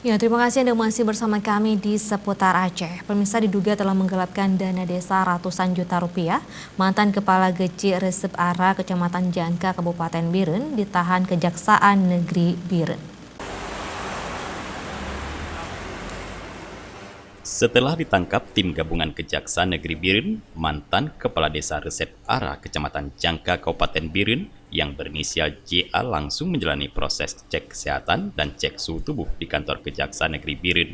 Ya, terima kasih Anda masih bersama kami di Seputar Aceh. Pemirsa, diduga telah menggelapkan dana desa ratusan juta rupiah, mantan Kepala Geci Resep Ara Kecamatan Jangka Kabupaten Biren ditahan Kejaksaan Negeri Biren. Setelah ditangkap tim gabungan Kejaksaan Negeri Biren, mantan Kepala Desa Resep Ara Kecamatan Jangka Kabupaten Biren yang berinisial JA langsung menjalani proses cek kesehatan dan cek suhu tubuh di kantor Kejaksaan Negeri Biren.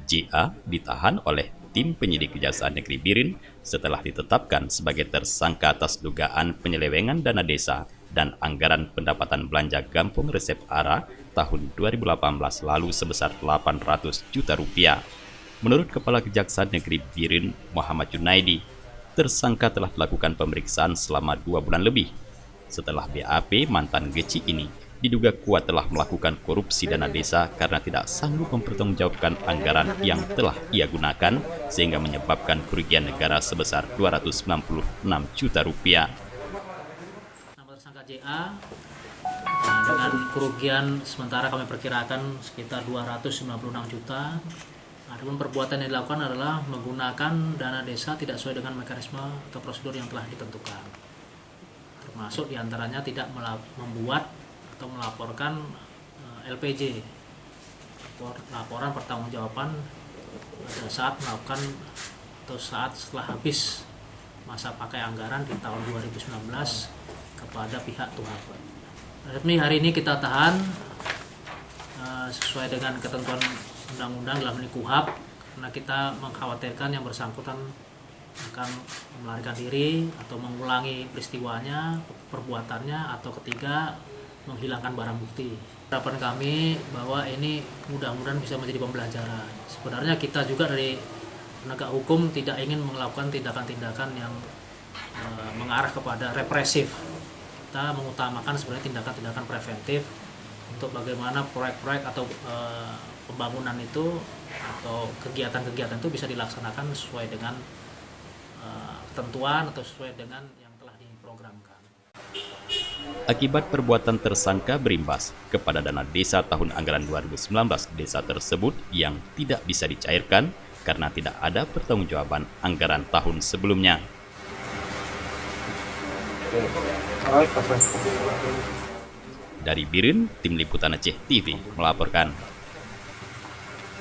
JA ditahan oleh tim penyidik Kejaksaan Negeri Biren setelah ditetapkan sebagai tersangka atas dugaan penyelewengan dana desa dan anggaran pendapatan belanja Gampung Resep Ara tahun 2018 lalu sebesar 800 juta rupiah. Menurut Kepala Kejaksaan Negeri Biren Muhammad Junaidi, tersangka telah melakukan pemeriksaan selama 2 bulan lebih. Setelah BAP, mantan Geci ini diduga kuat telah melakukan korupsi dana desa karena tidak sanggup mempertanggungjawabkan anggaran yang telah ia gunakan sehingga menyebabkan kerugian negara sebesar 296 juta rupiah. Nama tersangka JA dengan kerugian sementara kami perkirakan sekitar 296 juta. Adapun perbuatan yang dilakukan adalah menggunakan dana desa tidak sesuai dengan mekanisme atau prosedur yang telah ditentukan. Termasuk diantaranya tidak membuat atau melaporkan LPJ, laporan pertanggungjawaban pada saat melakukan atau saat setelah habis masa pakai anggaran di tahun 2019 kepada pihak Tuhan. Resmi hari ini kita tahan sesuai dengan ketentuan undang-undang dalam ini KUHP, karena kita mengkhawatirkan yang bersangkutan akan melarikan diri atau mengulangi peristiwanya, perbuatannya, atau ketiga menghilangkan barang bukti. Harapan kami bahwa ini mudah-mudahan bisa menjadi pembelajaran. Sebenarnya kita juga dari penegak hukum tidak ingin melakukan tindakan-tindakan yang mengarah kepada represif. Kita mengutamakan sebenarnya tindakan-tindakan preventif untuk bagaimana proyek-proyek atau pembangunan itu atau kegiatan-kegiatan itu bisa dilaksanakan sesuai dengan ketentuan atau sesuai dengan yang telah diprogramkan. Akibat perbuatan tersangka berimbas kepada dana desa tahun anggaran 2019 desa tersebut yang tidak bisa dicairkan karena tidak ada pertanggungjawaban anggaran tahun sebelumnya. Dari Biren, Tim Liputan Aceh TV melaporkan.